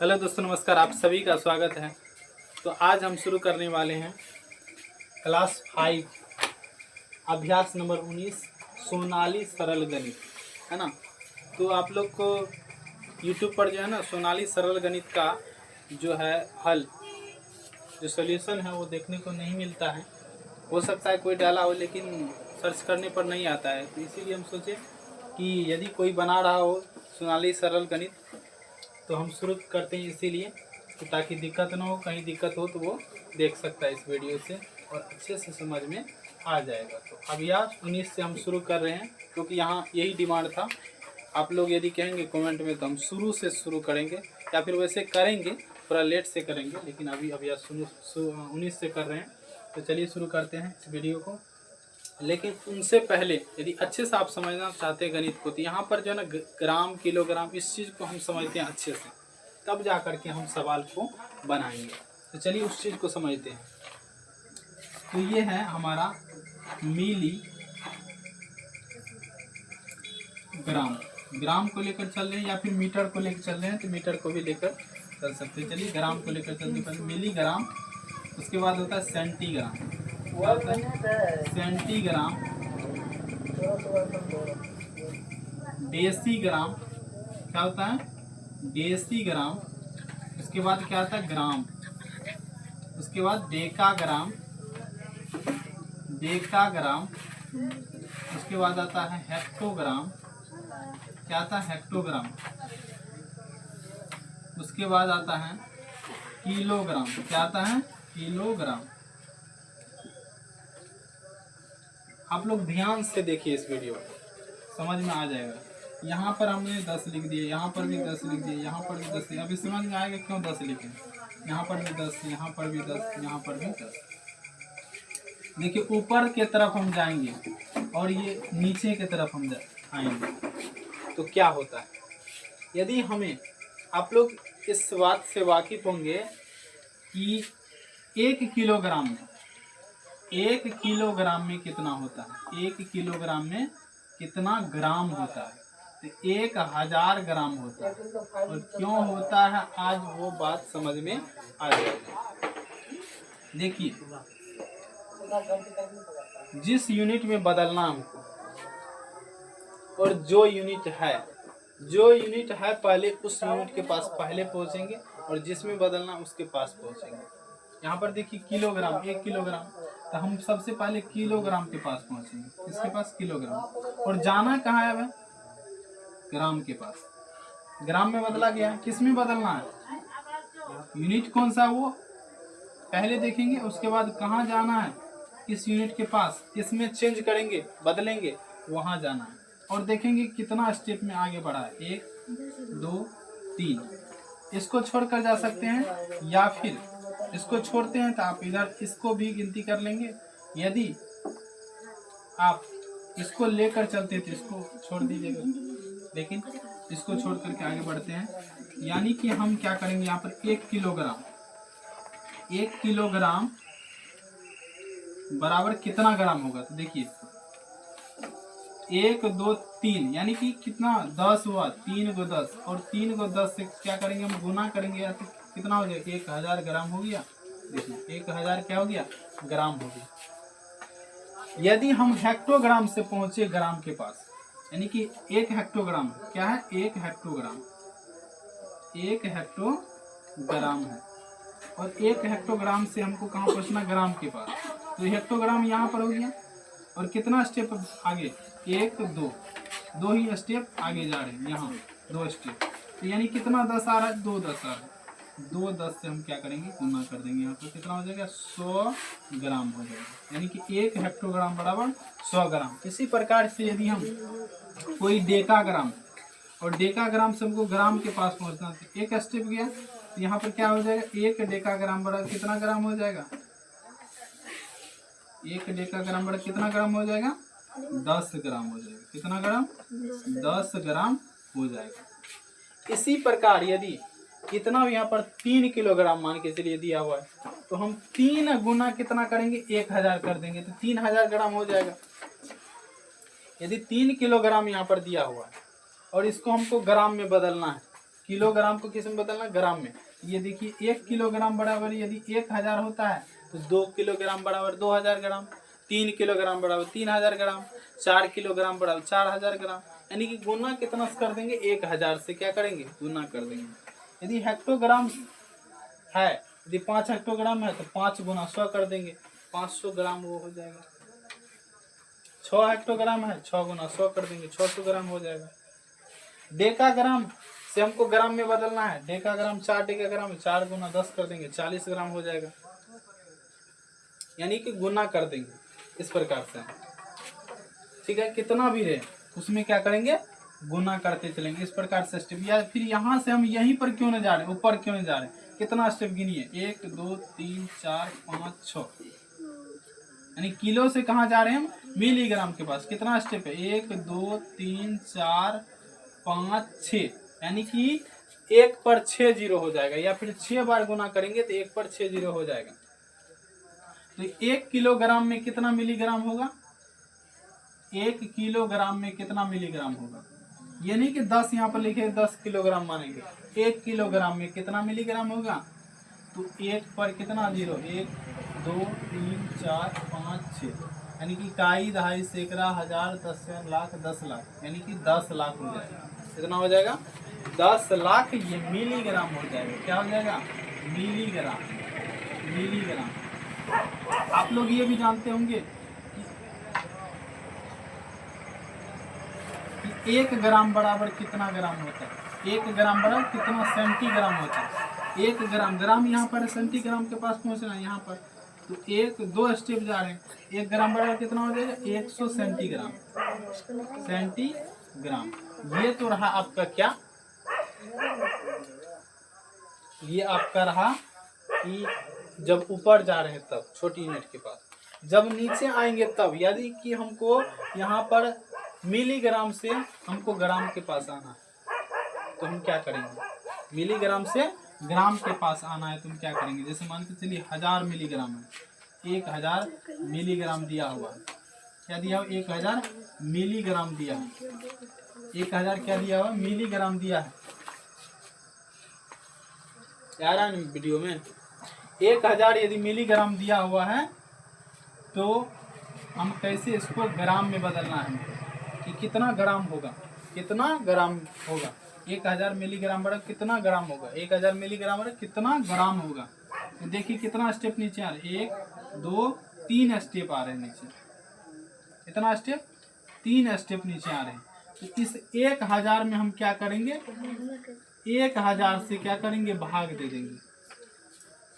Hello दोस्तों, नमस्कार। आप सभी का स्वागत है। तो आज हम शुरू करने वाले हैं क्लास 5 अभ्यास नंबर 19 सोनाली सरल गणित, है ना। तो आप लोग को YouTube पर जो है ना सोनाली सरल गणित का जो है हल, जो सॉल्यूशन है वो देखने को नहीं मिलता है। हो सकता है कोई डाला हो लेकिन सर्च करने पर नहीं आता है। तो इसीलिए हम सोचे कि यदि कोई बना रहा हो सोनाली सरल गणित तो हम शुरू करते हैं, इसीलिए तो ताकि दिक्कत ना हो। कहीं दिक्कत हो तो वो देख सकता है इस वीडियो से और अच्छे से समझ में आ जाएगा। तो अभ्यास 19 से हम शुरू कर रहे हैं क्योंकि यहाँ यही डिमांड था। आप लोग यदि कहेंगे कमेंट में तो हम शुरू से शुरू करेंगे या फिर वैसे करेंगे, थोड़ा लेट से करेंगे, लेकिन अभी अभ्यास 19 से कर रहे हैं। तो चलिए शुरू करते हैं इस वीडियो को। लेकिन उनसे पहले यदि अच्छे से आप समझना चाहते हैं गणित को, तो यहाँ पर जो है ना ग्राम, किलोग्राम, इस चीज़ को हम समझते हैं अच्छे से, तब जा करके हम सवाल को बनाएंगे। तो चलिए उस चीज़ को समझते हैं। तो ये है हमारा मिली ग्राम, ग्राम को लेकर चल रहे हैं या फिर मीटर को लेकर चल रहे हैं तो मीटर को भी लेकर चल सकते हैं। चलिए ग्राम को लेकर चलते हैं। पहले मिलीग्राम, उसके बाद होता है सेंटीग्राम, सेंटीग्राम, डेसीग्राम, क्या होता है डेसीग्राम, उसके बाद क्या आता है ग्राम, उसके बाद डेकाग्राम, डेकाग्राम, उसके बाद आता है हेक्टोग्राम, क्या आता है हेक्टोग्राम, उसके बाद आता है किलोग्राम, क्या आता है किलोग्राम। आप लोग ध्यान से देखिए इस वीडियो को, समझ में आ जाएगा। यहाँ पर हमने 10 लिख दिए, यहाँ पर भी 10 लिख दिए, यहाँ पर भी 10 लिखे। अभी समझ में आएगा क्यों 10 लिखे। यहाँ पर भी 10, यहाँ पर भी 10, यहाँ पर भी 10। देखिए ऊपर के तरफ हम जाएंगे और ये नीचे के तरफ हम आएंगे तो क्या होता है। यदि हमें, आप लोग इस बात से वाकिफ होंगे कि 1 किलोग्राम में, 1 किलोग्राम में कितना होता है, 1 किलोग्राम में कितना ग्राम होता है, तो 1000 ग्राम होता है। और क्यों होता है आज वो बात समझ में आ जाएगी। देखिए जिस यूनिट में बदलना हमको और जो यूनिट है पहले उस यूनिट के पास पहले पहुंचेंगे और जिसमें बदलना उसके पास पहुंचेंगे। यहाँ पर देखिए किलोग्राम, 1 किलोग्राम, तो हम सबसे पहले किलोग्राम के पास पहुंचेंगे, इसके पास किलोग्राम। और जाना कहाँ है, ग्राम के पास। ग्राम में बदला गया, किस में बदलना है, यूनिट कौन सा वो पहले देखेंगे, उसके बाद कहाँ जाना है, इस यूनिट के पास, इसमें चेंज करेंगे, बदलेंगे, वहाँ जाना है। और देखेंगे कितना स्टेप में आगे बढ़ा है, 1 2 3। इसको छोड़कर जा सकते हैं या फिर इसको छोड़ते हैं तो आप इधर इसको भी गिनती कर लेंगे। यदि आप इसको लेकर चलते तो इसको छोड़ दीजिएगा, लेकिन इसको छोड़ करके आगे बढ़ते हैं। यानी कि हम क्या करेंगे, यहाँ पर 1 किलोग्राम, 1 किलोग्राम बराबर कितना ग्राम होगा, तो देखिए 1 2 3, यानी कि कितना 10 हुआ, 3 को 10 और 3 को 10 से क्या करेंगे हम गुना करेंगे, या तो कितना हो जाएगा 1000 ग्राम हो गया। देखिए 1000 क्या हो गया, ग्राम हो गया। यदि हम हेक्टोग्राम से पहुंचे ग्राम के पास, यानी कि 1 हेक्टोग्राम क्या है, 1 हेक्टोग्राम, 1 हेक्टोग्राम है और 1 हेक्टोग्राम से हमको कहाँ पहुंचना, ग्राम के पास। तो हेक्टोग्राम यहाँ पर हो गया और कितना स्टेप आगे, 1 2 ही स्टेप आगे जा रहे हैं, यहाँ 2 स्टेप। तो यानी कितना 10 आ रहा है, 2 10 आ रहा है। 2 10 से हम क्या करेंगे, गुना कर देंगे, यहाँ पर कितना हो जाएगा, 100 ग्राम हो जाएगा। यानी कि 1 हेक्टोग्राम बराबर 100 ग्राम। इसी प्रकार से यदि हम कोई डेकाग्राम, और डेकाग्राम से हमको ग्राम के पास पहुँचना, तो 1 स्टेप गया, तो यहाँ पर क्या हो जाएगा, 1 डेकाग्राम बराबर कितना ग्राम हो जाएगा, 1 डेकाग्राम बराबर कितना ग्राम हो जाएगा, 10 ग्राम हो जाएगा। कितना ग्राम, 10 ग्राम हो जाएगा। इसी प्रकार यदि कितना भी यहाँ पर 3 किलोग्राम मान के चलिए दिया हुआ है, तो हम 3 गुना कितना करेंगे, 1000 कर देंगे, तो 3000 ग्राम हो जाएगा। यदि 3 किलोग्राम यहाँ पर दिया हुआ है और इसको हमको ग्राम में बदलना है, किलोग्राम को किस में बदलना, ग्राम में। ये देखिए 1 किलोग्राम बराबर यदि 1000 होता है तो 2 किलोग्राम बराबर 2000 ग्राम, 3 किलोग्राम बराबर 3000 ग्राम, 4 किलोग्राम बराबर 4000 ग्राम। यानी कि गुना कितना कर देंगे, 1000 से क्या करेंगे, गुना कर देंगे। यदि हेक्टोग्राम है, यदि 5 हेक्टोग्राम है तो 5 गुना 100 कर देंगे, 500 ग्राम वो हो जाएगा। 6 हेक्टोग्राम है, 6 गुना 100 कर देंगे, 600 ग्राम हो जाएगा। डेकाग्राम से हमको ग्राम में बदलना है, डेकाग्राम 4 डेकाग्राम, 4 गुना 10 कर देंगे, 40 ग्राम हो जाएगा। यानी कि गुना कर देंगे इस प्रकार से, ठीक है। कितना भी रहे उसमें क्या करेंगे, गुना करते चलेंगे इस प्रकार से स्टेप। या फिर यहाँ से हम यहीं पर क्यों नहीं जा रहे, ऊपर क्यों नहीं जा रहे, कितना स्टेप गिनिए, 1 2 3 4 5 6, यानी किलो से कहाँ जा रहे हैं हम, मिलीग्राम के पास। कितना स्टेप है, 1 2 3 4 5 6, यानी कि 1 पर 6 जीरो हो जाएगा, या फिर 6 बार गुना करेंगे तो 1 पर 6 जीरो हो जाएगा। तो 1 किलोग्राम में कितना मिलीग्राम होगा, 1 किलोग्राम में कितना मिलीग्राम होगा, ये नहीं कि 10 यहाँ पर लिखे 10 किलोग्राम मानेंगे, 1 किलोग्राम में कितना मिलीग्राम होगा। तो 1 पर कितना जीरो, 1 2 3 4 5 6, यानी कि इकाई, दहाई, सैकड़ा, हजार, 10 लाख, 10 लाख, यानी कि 10 लाख हो जाएगा। कितना हो जाएगा, 10 लाख, ये मिलीग्राम हो जाएगा। क्या हो जाएगा, मिलीग्राम। मिलीग्राम आप लोग ये भी जानते होंगे कि 1 ग्राम बराबर कितना ग्राम होता है, 1 ग्राम बराबर कितना सेंटीग्राम होता है। 1 ग्राम, ग्राम यहाँ पर सेंटीग्राम के पास पहुँचना है यहाँ पर, तो 1 2 स्टेप जा रहे हैं। 1 ग्राम बराबर कितना हो जाएगा, 100 सेंटीग्राम। सेंटीग्राम ये तो रहा आपका क्या, ये आपका रहा कि जब ऊपर जा रहे हैं तब छोटी यूनिट के पास। जब नीचे आएंगे तब, यदि कि हमको यहाँ पर मिलीग्राम से हमको ग्राम के पास आना है तो हम क्या करेंगे, मिलीग्राम से ग्राम के पास आना है तो हम क्या करेंगे। जैसे मान के चलिए 1000 मिलीग्राम है, 1000 मिलीग्राम दिया हुआ है। क्या दिया हुआ, 1000 मिलीग्राम दिया है। 1000 क्या दिया हुआ, मिलीग्राम दिया है। आ रहा है वीडियो में, 1000 यदि मिलीग्राम दिया हुआ है तो हम कैसे इसको ग्राम में बदलना है, कि कितना ग्राम होगा, कितना ग्राम होगा। 1000 मिलीग्राम बड़ा कितना ग्राम होगा, 1000 मिलीग्राम बड़ा कितना ग्राम होगा। तो देखिए कितना स्टेप नीचे आ रहे हैं, 1 2 3 स्टेप आ रहे हैं नीचे। कितना स्टेप, 3 स्टेप नीचे आ रहे हैं। तो इस 1000 में हम क्या करेंगे, 1000 से क्या करेंगे, भाग दे देंगे।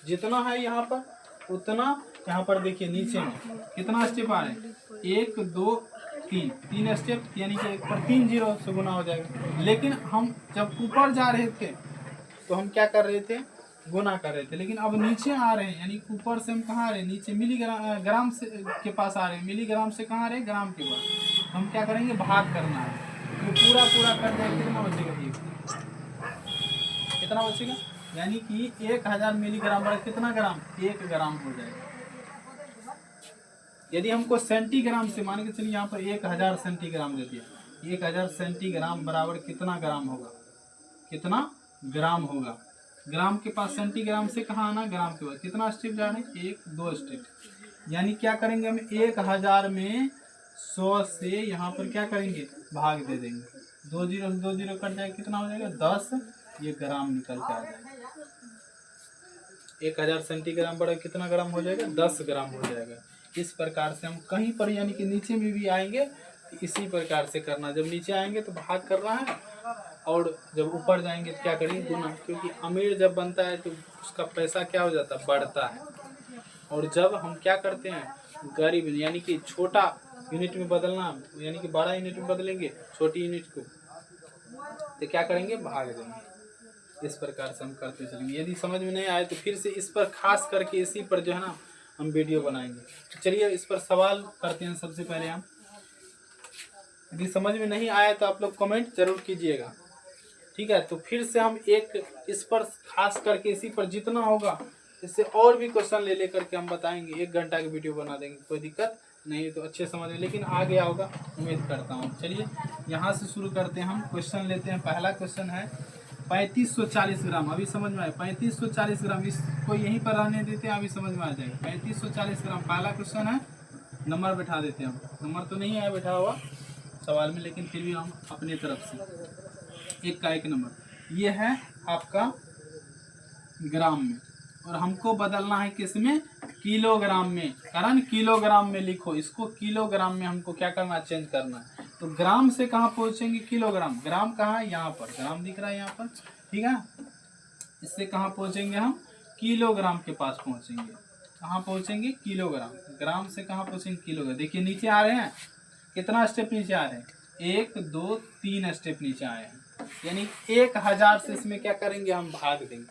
जितना है यहाँ पर उतना, यहाँ पर देखिए नीचे में कितना स्टेप आ रहे हैं, 1 2 3, 3 स्टेप, यानी कि 1 पर 3 जीरो से गुना हो जाएगा। लेकिन हम जब ऊपर जा रहे थे तो हम क्या कर रहे थे, गुना कर रहे थे। लेकिन अब नीचे आ रहे हैं, यानी ऊपर से हम कहाँ आ रहे हैं, नीचे मिलीग्राम ग्राम से के पास आ रहे हैं, मिलीग्राम से कहाँ आ रहे हैं, ग्राम के पास। हम क्या करेंगे, भाग करना है। तो पूरा पूरा कर देंगे, कितना बचेगा, कितना बचेगा, यानी कि 1000 मिलीग्राम बराबर कितना ग्राम, 1 ग्राम हो जाएगा। यदि हमको सेंटीग्राम से मान के चलिए, यहाँ पर 1000 सेंटीग्राम दे दिया, 1000 सेंटीग्राम बराबर कितना ग्राम होगा, कितना ग्राम होगा। ग्राम के पास सेंटीग्राम से कहाँ आना, ग्राम के पास। कितना स्टेप जा रहे हैं, 1 2 स्टेप। यानी क्या करेंगे हम, 1000 में 100 से यहाँ पर क्या करेंगे, भाग दे देंगे। 2 जीरो से 2 जीरो कट जाएगा, कितना हो जाएगा, 10, ये ग्राम निकल के आ जाएगा। 1000 सेंटीग्राम बड़ा कितना ग्राम हो जाएगा, 10 ग्राम हो जाएगा। इस प्रकार से हम कहीं पर, यानी कि नीचे में भी आएंगे इसी प्रकार से करना। जब नीचे आएंगे तो भाग करना है, और जब ऊपर जाएंगे तो क्या करेंगे, गुना। क्योंकि अमीर जब बनता है तो उसका पैसा क्या हो जाता है, बढ़ता है। और जब हम क्या करते हैं, गरीब, यानी कि छोटा यूनिट में बदलना, यानी कि बड़ा यूनिट में बदलेंगे छोटी यूनिट को, तो क्या करेंगे, भाग देंगे। इस प्रकार से हम करते चलेंगे। यदि समझ में नहीं आए तो फिर से इस पर खास करके इसी पर जो है ना हम वीडियो बनाएंगे। चलिए इस पर सवाल करते हैं। सबसे पहले हम, यदि समझ में नहीं आया तो आप लोग कमेंट जरूर कीजिएगा, ठीक है। तो फिर से हम एक इस पर खास करके इसी पर जितना होगा, इससे और भी क्वेश्चन ले लेकर के हम बताएंगे। 1 घंटा की वीडियो बना देंगे, कोई दिक्कत नहीं। तो अच्छे समझ में लेकिन आ गया होगा, उम्मीद करता हूँ। चलिए यहाँ से शुरू करते हैं हम। क्वेश्चन लेते हैं। पहला क्वेश्चन है, 3540 ग्राम। अभी समझ में आया, 3540 ग्राम। इसको यहीं पर रहने देते हैं, अभी समझ में आ जाएगा। 3540 ग्राम पहला क्वेश्चन है। नंबर बैठा देते हैं हम। नंबर तो नहीं आया बैठा हुआ सवाल में, लेकिन फिर भी हम अपनी तरफ से एक का एक नंबर। ये है आपका ग्राम में, और हमको बदलना है किसमें, किलोग्राम में। कारण किलोग्राम में लिखो, इसको किलोग्राम में हमको क्या करना, चेंज करना है। तो ग्राम से कहाँ पहुंचेंगे, किलोग्राम। ग्राम कहाँ है, यहाँ पर ग्राम दिख रहा है यहाँ पर, ठीक है। इससे कहाँ पहुंचेंगे हम, किलोग्राम के पास पहुंचेंगे। कहाँ पहुंचेंगे, किलोग्राम। ग्राम से कहाँ पहुंचेंगे, किलोग्राम। देखिए नीचे आ रहे हैं, कितना स्टेप नीचे आ रहे हैं, 1 2 3 स्टेप नीचे आए हैं। यानी 1000 से इसमें क्या करेंगे, हम भाग देंगे।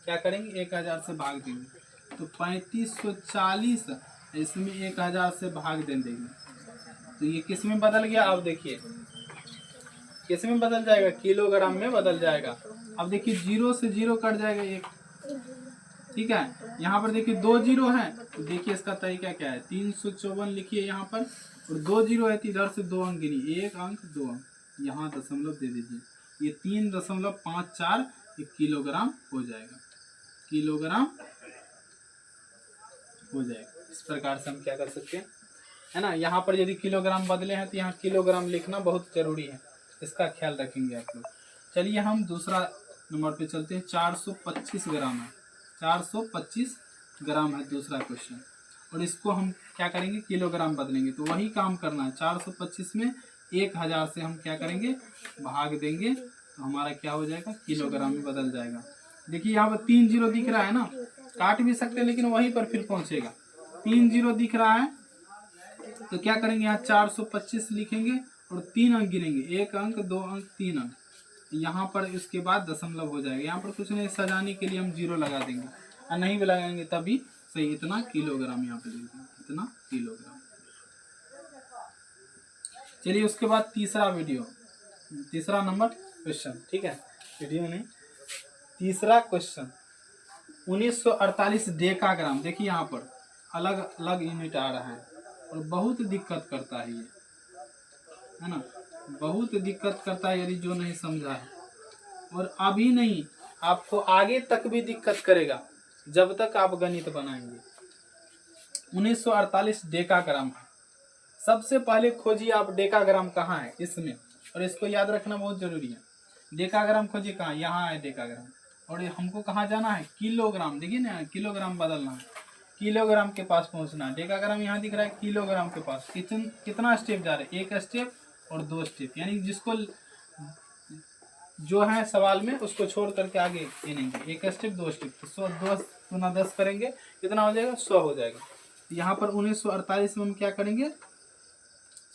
क्या करेंगे, 1000 से भाग देंगे। तो 3540 इसमें 1000 से भाग दे देंगे। तो ये किस में बदल गया, अब देखिए किस में बदल जाएगा, किलोग्राम में बदल जाएगा। अब देखिए 0 से 0 कट जाएगा 1, ठीक है। यहाँ पर देखिए 2 जीरो है, तो देखिए इसका तरीका क्या है, 354 लिखिए यहाँ पर, और 2 जीरो है तो इधर से 2 अंक गिनिए, 1 अंक 2 अंक, यहाँ दशमलव दे दीजिए। ये 3.54 किलोग्राम हो जाएगा, किलोग्राम हो जाएगा। इस प्रकार से हम क्या कर सकते हैं, है ना। यहाँ पर यदि किलोग्राम बदले हैं तो यहाँ किलोग्राम लिखना बहुत जरूरी है, इसका ख्याल रखेंगे आप लोग। चलिए हम दूसरा नंबर पे चलते हैं। 425 ग्राम है, 425 ग्राम है दूसरा क्वेश्चन, और इसको हम क्या करेंगे, किलोग्राम बदलेंगे। तो वही काम करना है, 425 में 1000 से हम क्या करेंगे, भाग देंगे, तो हमारा क्या हो जाएगा, किलोग्राम में बदल जाएगा। देखिए यहाँ पर 3 जीरो दिख रहा है ना, काट भी सकते हैं लेकिन वहीं पर फिर पहुंचेगा। 3 जीरो दिख रहा है, तो क्या करेंगे, यहाँ 425 लिखेंगे और 3 अंक गिनेंगे, 1 अंक 2 अंक 3 अंक। यहाँ पर इसके बाद दशमलव हो जाएगा। यहाँ पर कुछ नहीं, सजाने के लिए हम 0 लगा देंगे, और नहीं भी लगाएंगे तभी सही। इतना किलोग्राम यहाँ पे लिख देंगे, इतना किलोग्राम। चलिए उसके बाद तीसरा वीडियो, तीसरा नंबर क्वेश्चन, ठीक है, वीडियो नहीं, तीसरा क्वेश्चन 1948 डेकाग्राम। देखिए यहाँ पर अलग अलग यूनिट आ रहा है, और बहुत दिक्कत करता है ये, है ना, बहुत दिक्कत करता है यदि जो नहीं समझा है। और अभी नहीं, आपको आगे तक भी दिक्कत करेगा जब तक आप गणित बनाएंगे। 1948 डेकाग्राम है। सबसे पहले खोजिए आप डेकाग्राम कहाँ है इसमें, और इसको याद रखना बहुत जरूरी है। डेकाग्राम खोजिए कहाँ, यहाँ है डेकाग्राम, और हमको कहाँ जाना है, किलोग्राम। देखिए ना, किलोग्राम बदलना है, किलोग्राम के पास पहुंचना है। डेकाग्राम यहाँ दिख रहा है, किलोग्राम के पास कितना स्टेप जा रहा है, 1 स्टेप और 2 स्टेप। यानी जिसको जो है सवाल में उसको छोड़ करके आगे गिनेंगे, 1 स्टेप 2 स्टेप। तो 100 2 गुना 10 करेंगे, कितना हो जाएगा, 100 हो जाएगा। तो यहाँ पर 1948 में हम क्या करेंगे,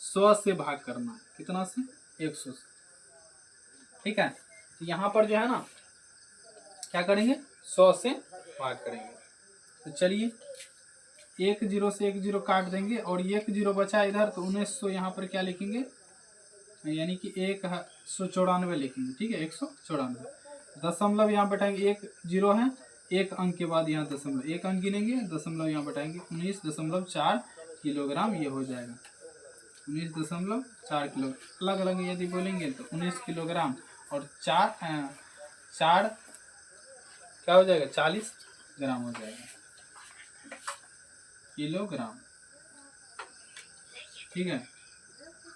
100 से भाग करना है, कितना से, 100 से, ठीक है। तो यहाँ पर जो है ना क्या करेंगे, 100 से भाग करेंगे। तो चलिए 1 जीरो से 1 जीरो काट देंगे, और 1 जीरो बचा इधर, तो 1900 यहाँ पर क्या लिखेंगे, यानी कि 194 लिखेंगे, ठीक है, 194। दशमलव यहाँ बैठाएंगे, 1 जीरो है, 1 अंक के बाद यहाँ दशमलव, 1 अंक गिनेंगे, दशमलव यहाँ बैठाएंगे, 19.4 किलोग्राम ये हो जाएगा, 19.4 किलो। अलग अलग यदि बोलेंगे तो 19 किलोग्राम, और 4 क्या हो जाएगा, 40 ग्राम हो जाएगा, किलोग्राम, ठीक है,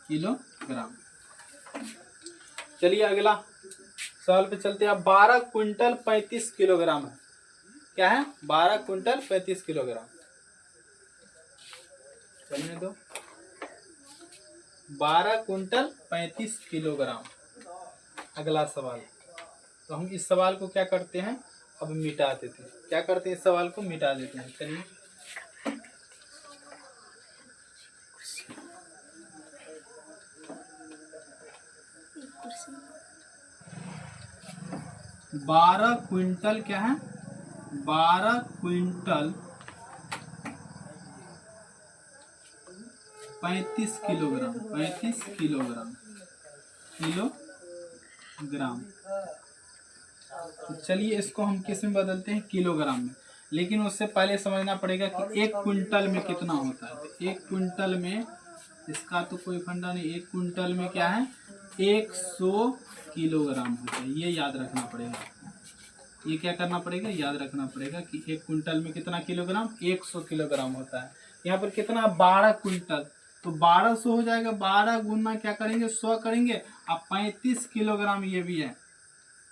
किलोग्राम। चलिए अगला सवाल पे चलते हैं। 12 क्विंटल 35 किलोग्राम है, क्या है, 12 क्विंटल 35 किलोग्राम। चलने दो, 12 क्विंटल 35 किलोग्राम। अगला सवाल, तो हम इस सवाल को क्या करते हैं, अब मिटा देते हैं। क्या करते हैं, इस सवाल को मिटा देते हैं। चलिए 12 क्विंटल क्या है, 12 क्विंटल 35 किलोग्राम, 35 किलोग्राम, किलोग्राम। तो चलिए इसको हम किस में बदलते हैं, किलोग्राम में। लेकिन उससे पहले समझना पड़ेगा कि 1 क्विंटल में कितना होता है। तो 1 क्विंटल में इसका तो कोई फंडा नहीं। 1 कुंटल में क्या है 100 किलोग्राम होता है, ये याद रखना पड़ेगा। ये क्या करना पड़ेगा, याद रखना पड़ेगा कि 1 कुंटल में कितना किलोग्राम 100 किलोग्राम होता है। यहाँ पर कितना 12 कुंटल, तो 1200 हो जाएगा। 12 गुना क्या करेंगे 100 करेंगे। अब 35 किलोग्राम ये भी है,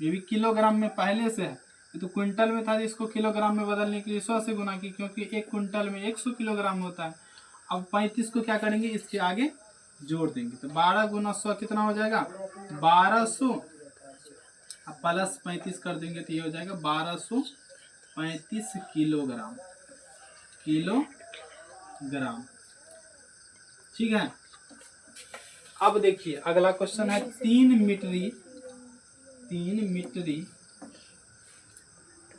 ये भी किलोग्राम में पहले से है। ये तो क्विंटल में था, इसको किलोग्राम में बदलने के लिए 100 से गुना की, क्योंकि 1 कुंटल में 100 किलोग्राम होता है। अब 35 को क्या करेंगे इसके आगे जोड़ देंगे, तो 12 गुना 100 कितना हो जाएगा 1200। अब प्लस 35 कर देंगे तो ये हो जाएगा 1235 किलोग्राम। ठीक है। अब देखिए अगला क्वेश्चन है 3 मीट्रिक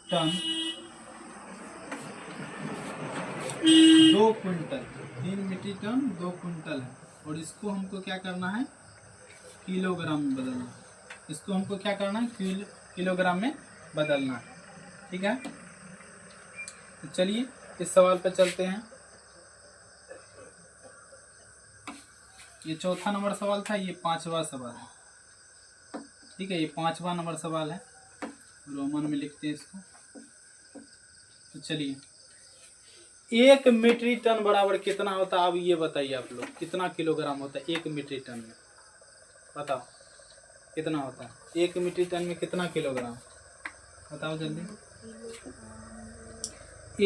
टन 2 कुंटल। 3 मीट्रिक टन 2 कुंटल है, और इसको हमको क्या करना है किलोग्राम में बदलना है। इसको हमको क्या करना है किलोग्राम में बदलना है। ठीक है, तो चलिए इस सवाल पर चलते हैं। ये चौथा नंबर सवाल था, ये 5वां सवाल है। ठीक है, ये 5वां नंबर सवाल है, रोमन में लिखते हैं इसको। तो चलिए 1 मीट्रिक टन बराबर कितना होता है, अब ये बताइए आप लोग कितना किलोग्राम होता है 1 मीट्रिक टन में, बताओ कितना होता है 1 मीट्रिक टन में कितना किलोग्राम, बताओ जल्दी।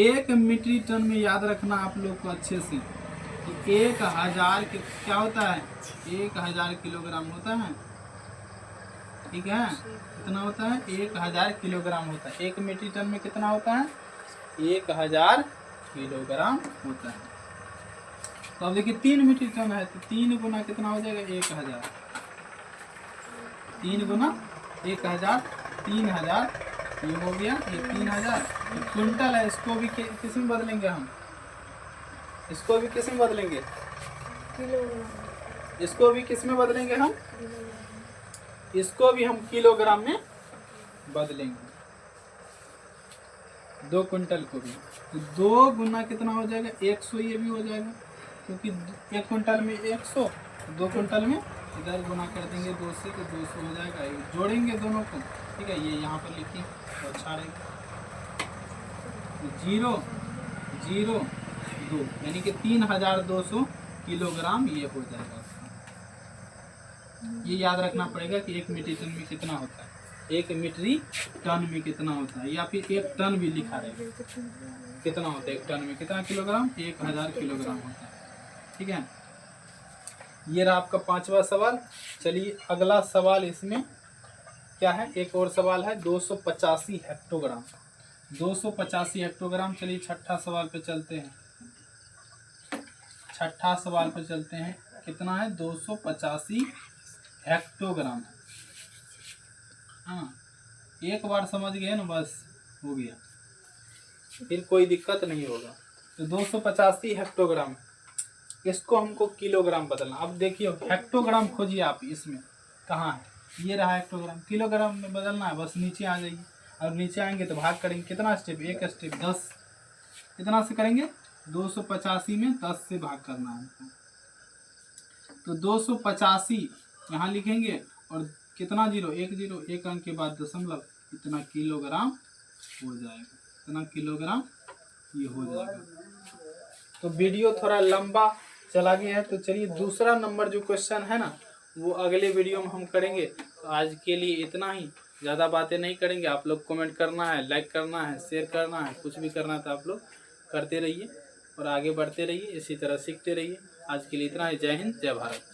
1 मीट्रिक टन में याद रखना आप लोग को अच्छे से कि 1000 के क्या होता है 1000 किलोग्राम होता है। ठीक है, कितना होता है 1000 किलोग्राम होता है। 1 मीट्रिक टन में कितना होता है 1000 किलोग्राम होता है। तो अब देखिए 3 मीट्रिक टन है, तो 3 गुना कितना हो जाएगा 1000। 3 गुना 1000 3000, ये हो गया ये 3000। क्विंटल है, इसको भी किस में बदलेंगे हम, इसको भी किस में बदलेंगे इसको भी किस में बदलेंगे हम, इसको भी हम किलोग्राम में बदलेंगे। 2 कुंटल को भी, तो 2 गुना कितना हो जाएगा 100, ये भी हो जाएगा क्योंकि 1 कुंटल में 100, 2 कुंटल में इधर गुना कर देंगे 2 से, तो 200 हो जाएगा। जोड़ेंगे दोनों को, ठीक है, ये यहाँ पर लिखिए तो अच्छा रहेगा। 0 0 2 यानी कि 3200 किलोग्राम ये हो जाएगा। ये याद रखना पड़ेगा कि 1 मीट्रिक टन में कितना होता है, 1 मीट्रिक टन में कितना होता है, या फिर 1 टन भी लिखा रहेगा कितना होता है 1 टन में कितना किलोग्राम 1000 किलोग्राम होता है। ठीक है, ये रहा आपका 5वां सवाल। चलिए अगला सवाल इसमें क्या है, एक और सवाल है 285 हेक्टोग्राम। 285 हेक्टोग्राम। चलिए छठा सवाल पे चलते हैं। छठा सवाल पे चलते हैं, कितना है 285 हेक्टोग्राम। हाँ, एक बार समझ गए ना बस हो गया, फिर कोई दिक्कत नहीं होगा। तो 285 हेक्टोग्राम, इसको हमको किलोग्राम बदलना। अब देखिए हेक्टोग्राम खोजिए आप, इसमें कहाँ है, ये रहा हेक्टोग्राम। किलोग्राम में बदलना है, बस नीचे आ जाइए, और नीचे आएंगे तो भाग करेंगे। कितना स्टेप, एक स्टेप 10, कितना से करेंगे 285 में 10 से भाग करना है। तो 285 यहाँ लिखेंगे, और कितना जीरो, एक अंक के बाद दशमलव, इतना किलोग्राम हो जाएगा, इतना किलोग्राम ये हो जाएगा। तो वीडियो थोड़ा लंबा चला गया है, तो चलिए दूसरा नंबर जो क्वेश्चन है ना वो अगले वीडियो में हम करेंगे। तो आज के लिए इतना ही, ज़्यादा बातें नहीं करेंगे। आप लोग कमेंट करना है, लाइक करना है, शेयर करना है, कुछ भी करना है तो आप लोग करते रहिए और आगे बढ़ते रहिए, इसी तरह सीखते रहिए। आज के लिए इतना ही। जय हिंद, जय भारत।